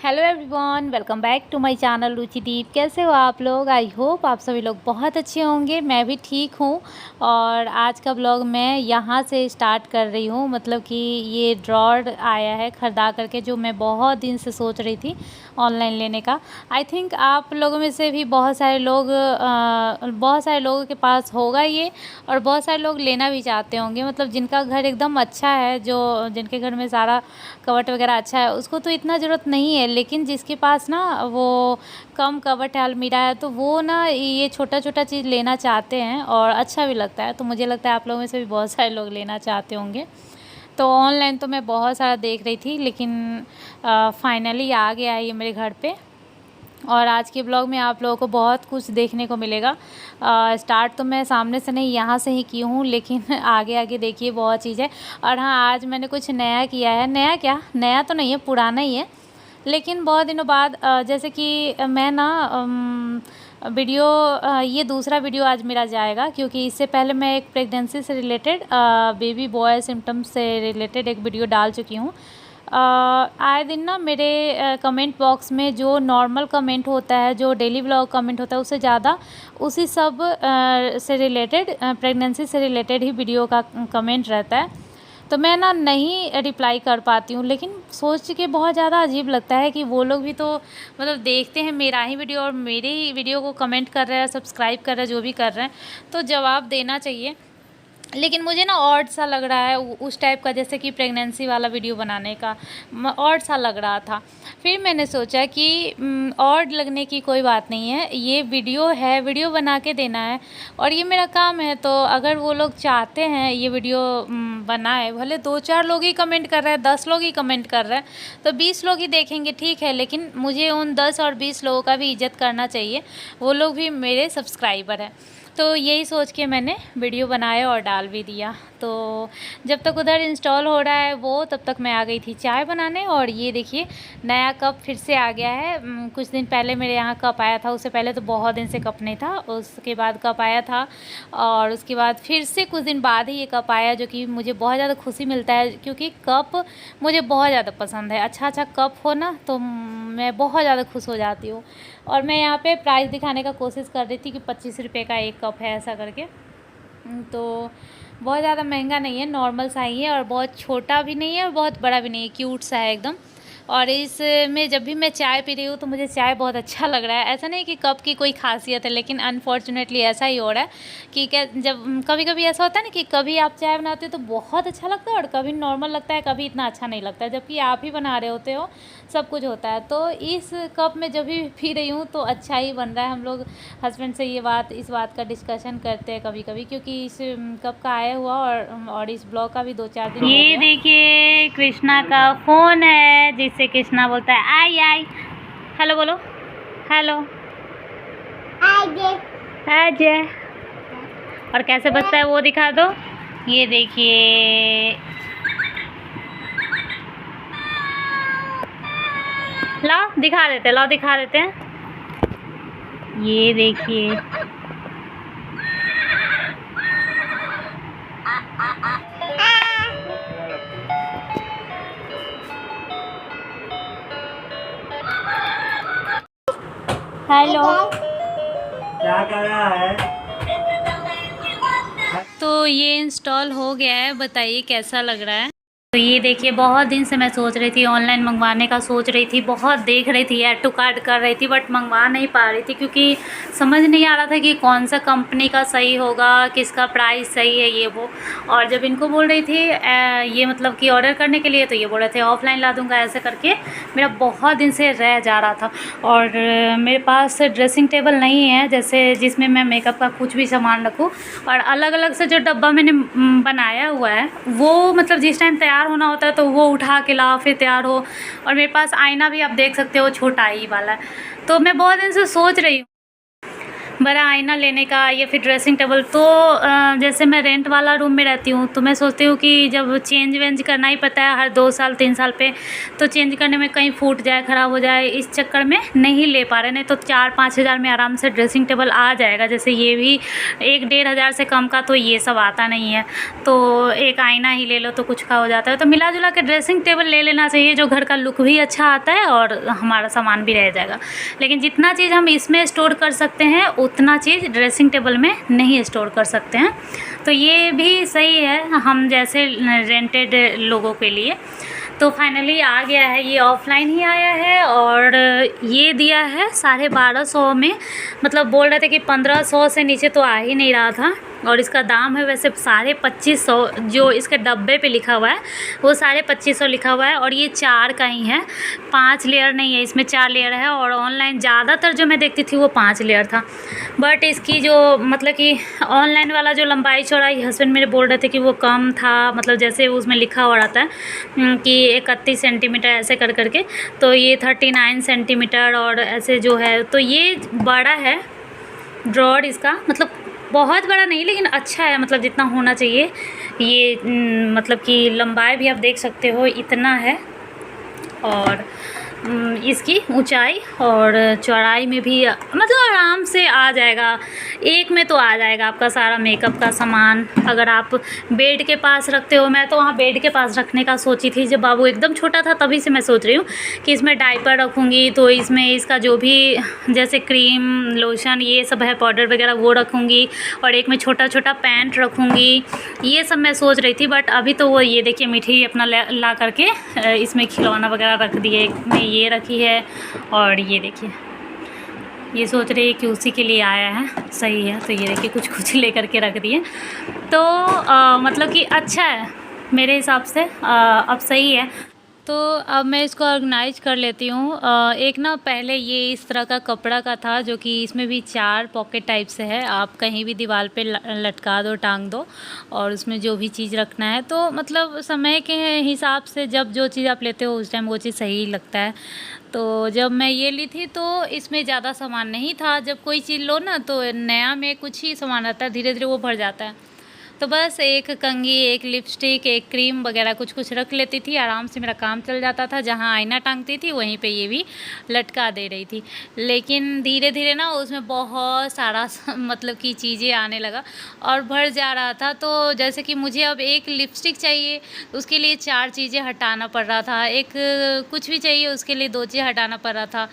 Hello everyone, welcome back to my channel Ruchideep. कैसे हो आप लोग? आई होप आप सभी लोग बहुत अच्छे होंगे। मैं भी ठीक हूँ। और आज का ब्लॉग मैं यहाँ से स्टार्ट कर रही हूँ। मतलब कि ये ड्रॉर आया है ख़रीदा करके, जो मैं बहुत दिन से सोच रही थी ऑनलाइन लेने का। आई थिंक आप लोगों में से भी बहुत सारे लोगों के पास होगा ये, और बहुत सारे लोग लेना भी चाहते होंगे। मतलब जिनका घर एकदम अच्छा है, जो जिनके घर में सारा कबट वगैरह अच्छा है, उसको तो इतना ज़रूरत नहीं है। लेकिन जिसके पास ना वो कम कबट है, अलमीरा है, तो वो ना ये छोटा छोटा चीज़ लेना चाहते हैं और अच्छा भी लगता है। तो मुझे लगता है आप लोगों में से भी बहुत सारे लोग लेना चाहते होंगे। तो ऑनलाइन तो मैं बहुत सारा देख रही थी, लेकिन फाइनली आ गया है ये मेरे घर पे। और आज के ब्लॉग में आप लोगों को बहुत कुछ देखने को मिलेगा। स्टार्ट तो मैं सामने से नहीं, यहाँ से ही की हूँ, लेकिन आगे आगे देखिए बहुत चीज़ है। और हाँ, आज मैंने कुछ नया किया है। नया क्या, नया तो नहीं है, पुराना ही है। लेकिन बहुत दिनों बाद जैसे कि मैं ना वीडियो ये दूसरा वीडियो आज मेरा जाएगा, क्योंकि इससे पहले मैं एक प्रेगनेंसी से रिलेटेड, बेबी बॉय सिम्टम्स से रिलेटेड एक वीडियो डाल चुकी हूँ। आए दिन ना मेरे कमेंट बॉक्स में जो नॉर्मल कमेंट होता है, जो डेली व्लॉग कमेंट होता है, उससे ज़्यादा उसी सब से रिलेटेड, प्रेगनेंसी से रिलेटेड ही वीडियो का कमेंट रहता है। तो मैं ना नहीं रिप्लाई कर पाती हूँ, लेकिन सोच के बहुत ज़्यादा अजीब लगता है कि वो लोग भी तो मतलब देखते हैं मेरा ही वीडियो और मेरे ही वीडियो को कमेंट कर रहे हैं, सब्सक्राइब कर रहे हैं, जो भी कर रहे हैं, तो जवाब देना चाहिए। लेकिन मुझे ना ऑड सा लग रहा है उस टाइप का, जैसे कि प्रेगनेंसी वाला वीडियो बनाने का ऑड सा लग रहा था। फिर मैंने सोचा कि ऑड लगने की कोई बात नहीं है, ये वीडियो है, वीडियो बना के देना है और ये मेरा काम है। तो अगर वो लोग चाहते हैं ये वीडियो बनाए, भले 2-4 लोग ही कमेंट कर रहे हैं, 10 लोग ही कमेंट कर रहे हैं, तो 20 लोग ही देखेंगे, ठीक है। लेकिन मुझे उन 10 और 20 लोगों का भी इज़्ज़त करना चाहिए, वो लोग भी मेरे सब्सक्राइबर हैं। तो यही सोच के मैंने वीडियो बनाया और डाल भी दिया। तो जब तक उधर इंस्टॉल हो रहा है वो, तब तक मैं आ गई थी चाय बनाने। और ये देखिए नया कप फिर से आ गया है। कुछ दिन पहले मेरे यहाँ कप आया था, उससे पहले तो बहुत दिन से कप नहीं था, उसके बाद कप आया था, और उसके बाद फिर से कुछ दिन बाद ही ये कप आया, जो कि मुझे बहुत ज़्यादा खुशी मिलता है, क्योंकि कप मुझे बहुत ज़्यादा पसंद है। अच्छा अच्छा कप हो ना, तो मैं बहुत ज़्यादा खुश हो जाती हूँ। और मैं यहाँ पे प्राइस दिखाने का कोशिश कर रही थी कि 25 रुपये का एक कप है, ऐसा करके। तो बहुत ज़्यादा महंगा नहीं है, नॉर्मल सा ही है, और बहुत छोटा भी नहीं है और बहुत बड़ा भी नहीं है, क्यूट सा है एकदम। और इसमें जब भी मैं चाय पी रही हूँ तो मुझे चाय बहुत अच्छा लग रहा है। ऐसा नहीं कि कप की कोई खासियत है, लेकिन अनफॉर्चुनेटली ऐसा ही हो रहा है कि क्या, जब कभी कभी ऐसा होता है ना कि कभी आप चाय बनाते हो तो बहुत अच्छा लगता है और कभी नॉर्मल लगता है, कभी इतना अच्छा नहीं लगता है, जबकि आप ही बना रहे होते हो, सब कुछ होता है। तो इस कप में जब भी पी रही हूँ तो अच्छा ही बन रहा है। हम लोग हस्बैंड से इस बात का डिस्कशन करते हैं कभी कभी, क्योंकि इस कप का आया हुआ और इस ब्लॉग का भी 2-4 दिन हो गया। ये देखिए कृष्णा का फ़ोन है, जिससे कृष्णा बोलता है आई आई। हेलो बोलो, हेलो अजय। और कैसे बजता है वो दिखा दो। ये देखिए, लाओ दिखा देते हैं। ये देखिए, हेलो, क्या कर रहा है? तो ये इंस्टॉल हो गया है, बताइए कैसा लग रहा है। तो ये देखिए, बहुत दिन से मैं सोच रही थी ऑनलाइन मंगवाने का, सोच रही थी, बहुत देख रही थी, ऐड टू कार्ट कर रही थी, बट मंगवा नहीं पा रही थी, क्योंकि समझ नहीं आ रहा था कि कौन सा कंपनी का सही होगा, किसका प्राइस सही है, ये वो। और जब इनको बोल रही थी ये मतलब कि ऑर्डर करने के लिए, तो ये बोल रहे थे ऑफलाइन ला दूँगा, ऐसे करके मेरा बहुत दिन से रह जा रहा था। और मेरे पास ड्रेसिंग टेबल नहीं है, जैसे जिसमें मैं मेकअप का कुछ भी सामान रखूँ। और अलग अलग से जो डब्बा मैंने बनाया हुआ है, वो मतलब जिस टाइम तैयार होना होता है तो वो उठा के लाओ, फिर तैयार हो। और मेरे पास आईना भी आप देख सकते हो, छोटा ही वाला है। तो मैं बहुत दिन से सोच रही हूँ, बड़ा आईना लेने का या फिर ड्रेसिंग टेबल। तो जैसे मैं रेंट वाला रूम में रहती हूँ तो मैं सोचती हूँ कि जब चेंज वेंज करना ही पड़ता है हर 2 साल 3 साल पे, तो चेंज करने में कहीं फूट जाए, ख़राब हो जाए, इस चक्कर में नहीं ले पा रहे। नहीं तो 4-5 हज़ार में आराम से ड्रेसिंग टेबल आ जाएगा। जैसे ये भी 1-1.5 हज़ार से कम का तो ये सब आता नहीं है। तो एक आईना ही ले लो तो कुछ का हो जाता है। तो मिला जुला के ड्रेसिंग टेबल ले लेना चाहिए, जो घर का लुक भी अच्छा आता है और हमारा सामान भी रह जाएगा। लेकिन जितना चीज़ हम इसमें स्टोर कर सकते हैं उतना चीज़ ड्रेसिंग टेबल में नहीं स्टोर कर सकते हैं। तो ये भी सही है हम जैसे रेंटेड लोगों के लिए। तो फाइनली आ गया है, ये ऑफ़लाइन ही आया है और ये दिया है 1250 में। मतलब बोल रहे थे कि 1500 से नीचे तो आ ही नहीं रहा था। और इसका दाम है वैसे 2550, जो इसके डब्बे पे लिखा हुआ है वो 2550 लिखा हुआ है। और ये 4 का ही है, 5 लेयर नहीं है, इसमें 4 लेयर है। और ऑनलाइन ज़्यादातर जो मैं देखती थी वो 5 लेयर था। बट इसकी जो मतलब कि ऑनलाइन वाला जो लंबाई चौड़ाई हस्बैंड मेरे बोल रहे थे कि वो कम था, मतलब जैसे उसमें लिखा हुआ रहता है कि 31 सेंटीमीटर ऐसे कर करके, तो ये 39 सेंटीमीटर और ऐसे जो है। तो ये बड़ा है ड्रॉर इसका, मतलब बहुत बड़ा नहीं लेकिन अच्छा है, मतलब जितना होना चाहिए। ये मतलब कि लंबाई भी आप देख सकते हो इतना है। और इसकी ऊंचाई और चौड़ाई में भी मतलब आराम से आ जाएगा। एक में तो आ जाएगा आपका सारा मेकअप का सामान। अगर आप बेड के पास रखते हो, मैं तो वहाँ बेड के पास रखने का सोची थी जब बाबू एकदम छोटा था, तभी से मैं सोच रही हूँ कि इसमें डायपर रखूँगी तो इसमें इसका जो भी जैसे क्रीम लोशन ये सब है, पाउडर वगैरह, वो रखूँगी। और एक में छोटा छोटा पैंट रखूँगी, ये सब मैं सोच रही थी। बट अभी तो वो ये देखिए मिठी अपना ला करके इसमें खिलौना वगैरह रख दिए, एक में ये रखी है। और ये देखिए ये सोच रही है कि उसी के लिए आया है, सही है। तो ये देखिए कुछ कुछ लेकर के रख दिए। तो मतलब कि अच्छा है मेरे हिसाब से, अब सही है। तो अब मैं इसको ऑर्गेनाइज कर लेती हूँ। एक ना पहले ये इस तरह का कपड़ा का था, जो कि इसमें भी 4 पॉकेट टाइप से है। आप कहीं भी दीवार पे लटका दो, टांग दो, और उसमें जो भी चीज़ रखना है। तो मतलब समय के हिसाब से जब जो चीज़ आप लेते हो उस टाइम वो चीज़ सही लगता है। तो जब मैं ये ली थी तो इसमें ज़्यादा सामान नहीं था। जब कोई चीज़ लो ना तो नया में कुछ ही सामान रहता है, धीरे धीरे वो भर जाता है। तो बस एक कंघी, एक लिपस्टिक, एक क्रीम वगैरह कुछ कुछ रख लेती थी, आराम से मेरा काम चल जाता था। जहाँ आईना टांगती थी वहीं पे ये भी लटका दे रही थी। लेकिन धीरे धीरे ना उसमें बहुत सारा मतलब कि चीज़ें आने लगा और भर जा रहा था। तो जैसे कि मुझे अब एक लिपस्टिक चाहिए, उसके लिए 4 चीज़ें हटाना पड़ रहा था। एक कुछ भी चाहिए उसके लिए 2 चीज़ें हटाना पड़ रहा था।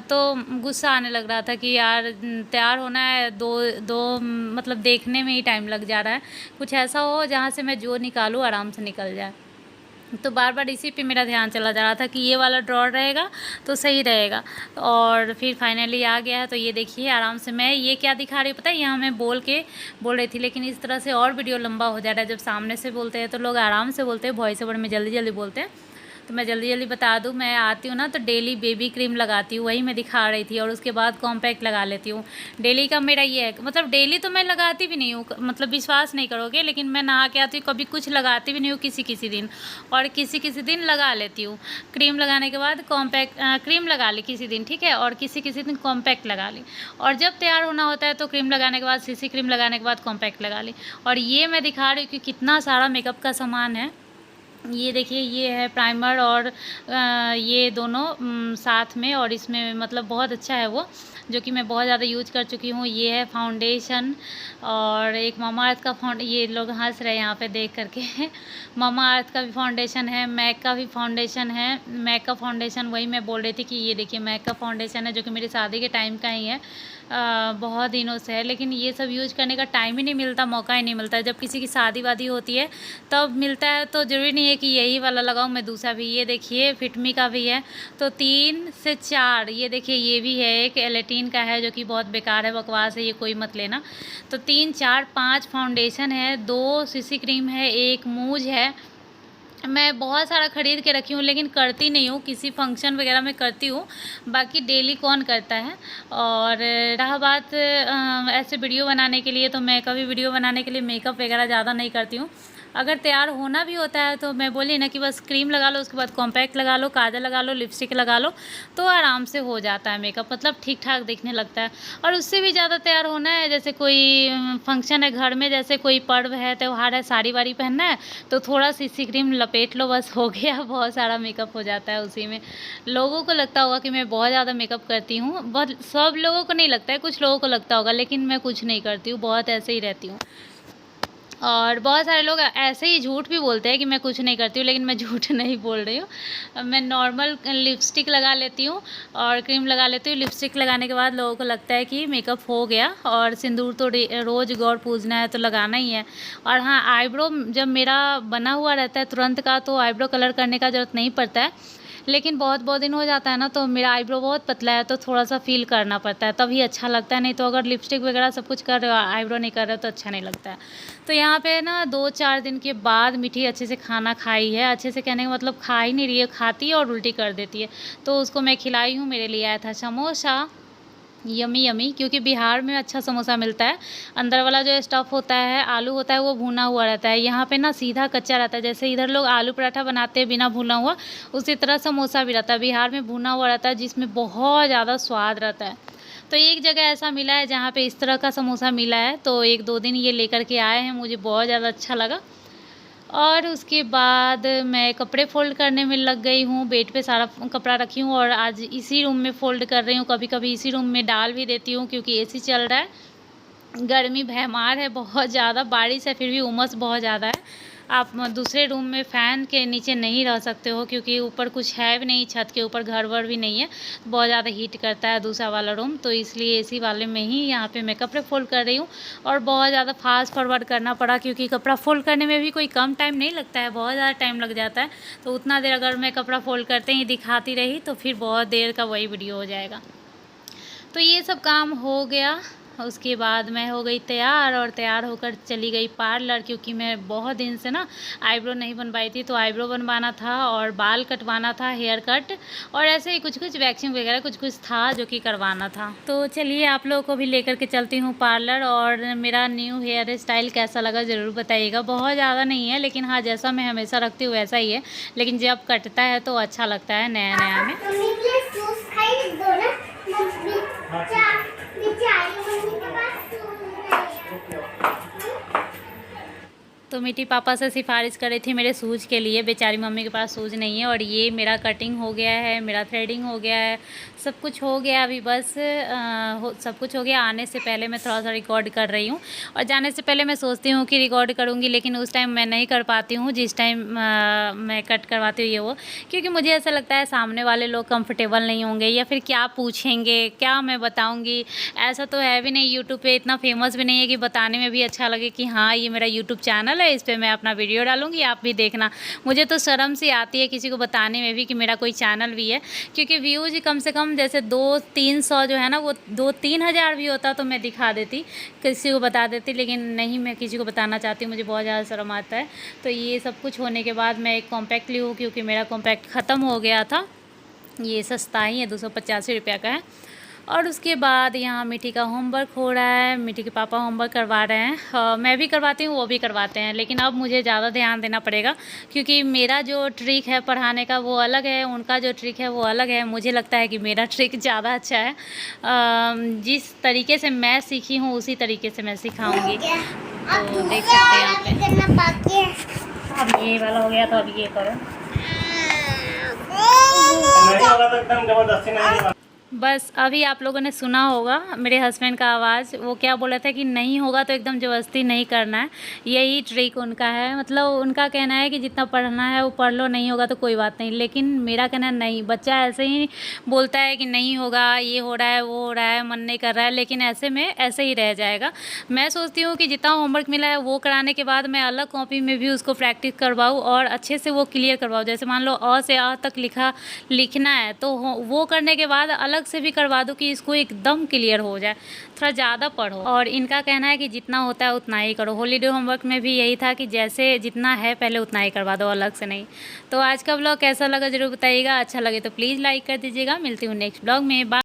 तो गुस्सा आने लग रहा था कि यार तैयार होना है, दो मतलब देखने में ही टाइम लग जा रहा है। कुछ ऐसा हो जहाँ से मैं जो निकालूँ आराम से निकल जाए। तो बार बार इसी पे मेरा ध्यान चला जा रहा था कि ये वाला ड्रॉर रहेगा तो सही रहेगा। और फिर फाइनली आ गया है। तो ये देखिए आराम से मैं ये क्या दिखा रही हूँ पता है, यहाँ मैं बोल रही थी, लेकिन इस तरह से और वीडियो लंबा हो जा रहा है। जब सामने से बोलते हैं तो लोग आराम से बोलते हैं, वॉइस ओवर में जल्दी जल्दी बोलते हैं। तो मैं जल्दी जल्दी बता दूँ, मैं आती हूँ ना तो डेली बेबी क्रीम लगाती हूँ, वही मैं दिखा रही थी। और उसके बाद कॉम्पैक्ट लगा लेती हूँ। डेली का मेरा ये है, मतलब डेली तो मैं लगाती भी नहीं हूँ, मतलब विश्वास नहीं करोगे, लेकिन मैं नहा के आती हूँ कभी कुछ लगाती भी नहीं हूँ किसी किसी दिन, और किसी किसी दिन लगा लेती हूँ। क्रीम लगाने के बाद कॉम्पैक्ट क्रीम लगा ली किसी दिन, ठीक है, और किसी किसी दिन कॉम्पैक्ट लगा ली। और जब तैयार होना होता है तो क्रीम लगाने के बाद, सीसी क्रीम लगाने के बाद कॉम्पैक्ट लगा ली। और ये मैं दिखा रही हूँ कि कितना सारा मेकअप का सामान है। ये देखिए ये है प्राइमर और ये दोनों साथ में, और इसमें मतलब बहुत अच्छा है वो, जो कि मैं बहुत ज़्यादा यूज कर चुकी हूँ। ये है फाउंडेशन, और एक मामा अर्थ का ये लोग हंस रहे हैं यहाँ पे देख करके मामा अर्थ का भी फाउंडेशन है, मैक का भी फाउंडेशन है। मैक का फाउंडेशन वही मैं बोल रही थी कि ये देखिए मैक का फाउंडेशन है, जो कि मेरी शादी के टाइम का ही है, बहुत दिनों से है। लेकिन ये सब यूज करने का टाइम ही नहीं मिलता, मौका ही नहीं मिलता। जब किसी की शादी वादी होती है तब मिलता है। तो ज़रूरी नहीं है कि यही वाला लगाऊं, मैं दूसरा भी, ये देखिए फिटमी का भी है। तो 3 से 4, ये देखिए ये भी है, एक एलेटिन का है जो कि बहुत बेकार है, बकवास है, ये कोई मत लेना। तो 3 4 5 फाउंडेशन है, 2 सीसी क्रीम है, 1 मूज है। मैं बहुत सारा ख़रीद के रखी हूँ, लेकिन करती नहीं हूँ, किसी फंक्शन वगैरह में करती हूँ, बाकी डेली कौन करता है। और रहा बात ऐसे वीडियो बनाने के लिए, तो मैं कभी वीडियो बनाने के लिए मेकअप वगैरह ज़्यादा नहीं करती हूँ। अगर तैयार होना भी होता है तो मैं बोली ना कि बस क्रीम लगा लो, उसके बाद कॉम्पैक्ट लगा लो, काजल लगा लो, लिपस्टिक लगा लो, तो आराम से हो जाता है मेकअप, मतलब ठीक ठाक दिखने लगता है। और उससे भी ज़्यादा तैयार होना है, जैसे कोई फंक्शन है घर में, जैसे कोई पर्व है, त्यौहार है, साड़ी वाड़ी पहनना है, तो थोड़ा सीसी क्रीम लपेट लो, बस हो गया, बहुत सारा मेकअप हो जाता है उसी में। लोगों को लगता होगा कि मैं बहुत ज़्यादा मेकअप करती हूँ, बहुत सब लोगों को नहीं लगता है, कुछ लोगों को लगता होगा, लेकिन मैं कुछ नहीं करती हूँ, बहुत ऐसे ही रहती हूँ। और बहुत सारे लोग ऐसे ही झूठ भी बोलते हैं कि मैं कुछ नहीं करती हूँ, लेकिन मैं झूठ नहीं बोल रही हूँ। मैं नॉर्मल लिपस्टिक लगा लेती हूँ और क्रीम लगा लेती हूँ। लिपस्टिक लगाने के बाद लोगों को लगता है कि मेकअप हो गया, और सिंदूर तो रोज़ गौर पूजना है तो लगाना ही है। और हाँ, आईब्रो जब मेरा बना हुआ रहता है तुरंत का, तो आईब्रो कलर करने का ज़रूरत नहीं पड़ता है। लेकिन बहुत बहुत दिन हो जाता है ना, तो मेरा आईब्रो बहुत पतला है, तो थोड़ा सा फ़ील करना पड़ता है, तभी अच्छा लगता है। नहीं तो अगर लिपस्टिक वगैरह सब कुछ कर रहे हो, आईब्रो नहीं कर रहे हो, तो अच्छा नहीं लगता है। तो यहाँ पे ना 2-4 दिन के बाद मीठी अच्छे से खाना खाई है। अच्छे से कहने का मतलब खा ही नहीं रही है, खाती है और उल्टी कर देती है। तो उसको मैं खिलाई हूँ। मेरे लिए आया था समोसा, यमी यमी, क्योंकि बिहार में अच्छा समोसा मिलता है। अंदर वाला जो स्टफ़ होता है, आलू होता है, वो भुना हुआ रहता है। यहाँ पे ना सीधा कच्चा रहता है। जैसे इधर लोग आलू पराठा बनाते हैं बिना भुना हुआ, उसी तरह समोसा भी रहता है। बिहार में भुना हुआ रहता है, जिसमें बहुत ज़्यादा स्वाद रहता है। तो एक जगह ऐसा मिला है जहाँ पे इस तरह का समोसा मिला है, तो 1-2 दिन ये लेकर के आए हैं, मुझे बहुत ज़्यादा अच्छा लगा। और उसके बाद मैं कपड़े फ़ोल्ड करने में लग गई हूँ। बेड पे सारा कपड़ा रखी हूँ, और आज इसी रूम में फ़ोल्ड कर रही हूँ। कभी-कभी इसी रूम में डाल भी देती हूँ, क्योंकि एसी चल रहा है। गर्मी भैमार है बहुत ज़्यादा, बारिश है फिर भी उमस बहुत ज़्यादा है। आप दूसरे रूम में फ़ैन के नीचे नहीं रह सकते हो, क्योंकि ऊपर कुछ है भी नहीं, छत के ऊपर घर-वर भी नहीं है। बहुत ज़्यादा हीट करता है दूसरा वाला रूम, तो इसलिए एसी वाले में ही यहाँ पे मैं कपड़े फ़ोल्ड कर रही हूँ। और बहुत ज़्यादा फ़ास्ट फ़ॉरवर्ड करना पड़ा, क्योंकि कपड़ा फ़ोल्ड करने में भी कोई कम टाइम नहीं लगता है, बहुत ज़्यादा टाइम लग जाता है। तो उतना देर अगर मैं कपड़ा फ़ोल्ड करते ही दिखाती रही, तो फिर बहुत देर का वही वीडियो हो जाएगा। तो ये सब काम हो गया। उसके बाद मैं हो गई तैयार, और तैयार होकर चली गई पार्लर, क्योंकि मैं बहुत दिन से ना आईब्रो नहीं बनवाई थी। तो आईब्रो बनवाना था, और बाल कटवाना था, हेयर कट, और ऐसे ही कुछ कुछ वैक्सिंग वगैरह कुछ कुछ था जो कि करवाना था। तो चलिए आप लोगों को भी लेकर के चलती हूँ पार्लर। और मेरा न्यू हेयर स्टाइल कैसा लगा ज़रूर बताइएगा। बहुत ज़्यादा नहीं है, लेकिन हाँ, जैसा मैं हमेशा रखती हूँ वैसा ही है, लेकिन जब कटता है तो अच्छा लगता है नया नया में। तो मीठी पापा से सिफारिश करी थी मेरे शूज़ के लिए, बेचारी मम्मी के पास शूज़ नहीं है। और ये मेरा कटिंग हो गया है, मेरा थ्रेडिंग हो गया है, सब कुछ हो गया अभी, बस सब कुछ हो गया। आने से पहले मैं थोड़ा सा रिकॉर्ड कर रही हूँ, और जाने से पहले मैं सोचती हूँ कि रिकॉर्ड करूँगी, लेकिन उस टाइम मैं नहीं कर पाती हूँ जिस टाइम मैं कट करवाती हूँ ये वो, क्योंकि मुझे ऐसा लगता है सामने वाले लोग कंफर्टेबल नहीं होंगे, या फिर क्या पूछेंगे, क्या मैं बताऊँगी। ऐसा तो है भी नहीं, यूट्यूब पे इतना फेमस भी नहीं है कि बताने में भी अच्छा लगे कि हाँ ये मेरा यूट्यूब चैनल है, इस पे मैं अपना वीडियो डालूंगी, आप भी देखना। मुझे तो शर्म सी आती है किसी को बताने में भी कि मेरा कोई चैनल भी है, क्योंकि व्यूज़ कम से कम जैसे 200-300 जो है ना, वो 2-3 हज़ार भी होता तो मैं दिखा देती, किसी को बता देती, लेकिन नहीं, मैं किसी को बताना चाहती हूँ, मुझे बहुत ज़्यादा शर्म आता है। तो ये सब कुछ होने के बाद मैं एक कॉम्पैक्ट ली हूँ, क्योंकि मेरा कॉम्पैक्ट ख़त्म हो गया था। ये सस्ता ही है, 285 रुपये का है। और उसके बाद यहाँ मिठी का होमवर्क हो रहा है, मिठी के पापा होमवर्क करवा रहे हैं। मैं भी करवाती हूँ, वो भी करवाते हैं, लेकिन अब मुझे ज़्यादा ध्यान देना पड़ेगा, क्योंकि मेरा जो ट्रिक है पढ़ाने का वो अलग है, उनका जो ट्रिक है वो अलग है। मुझे लगता है कि मेरा ट्रिक ज़्यादा अच्छा है। जिस तरीके से मैं सीखी हूँ उसी तरीके से मैं सिखाऊँगी। तो देख सकते हैं यहाँ पे, अब ये वाला हो गया, तो अब ये करो। नहीं होगा तो एकदम जबरदस्ती नहीं। बस अभी आप लोगों ने सुना होगा मेरे हस्बैंड का आवाज़, वो क्या बोला था कि नहीं होगा तो एकदम ज़बरदस्ती नहीं करना है। यही ट्रिक उनका है, मतलब उनका कहना है कि जितना पढ़ना है वो पढ़ लो, नहीं होगा तो कोई बात नहीं। लेकिन मेरा कहना नहीं, बच्चा ऐसे ही बोलता है कि नहीं होगा, ये हो रहा है, वो हो रहा है, मन नहीं कर रहा है, लेकिन ऐसे में ऐसे ही रह जाएगा। मैं सोचती हूँ कि जितना होमवर्क मिला है वो कराने के बाद मैं अलग कॉपी में भी उसको प्रैक्टिस करवाऊँ, और अच्छे से वो क्लियर करवाऊँ। जैसे मान लो अ से आ तक लिखना है, तो वो करने के बाद अलग से भी करवा दो कि इसको एकदम क्लियर हो जाए, थोड़ा ज़्यादा पढ़ो। और इनका कहना है कि जितना होता है उतना ही करो। हॉलीडे होमवर्क में भी यही था कि जैसे जितना है पहले उतना ही करवा दो, अलग से नहीं। तो आज का ब्लॉग कैसा लगा ज़रूर बताइएगा, अच्छा लगे तो प्लीज़ लाइक कर दीजिएगा। मिलती हूँ नेक्स्ट ब्लॉग में, बाय।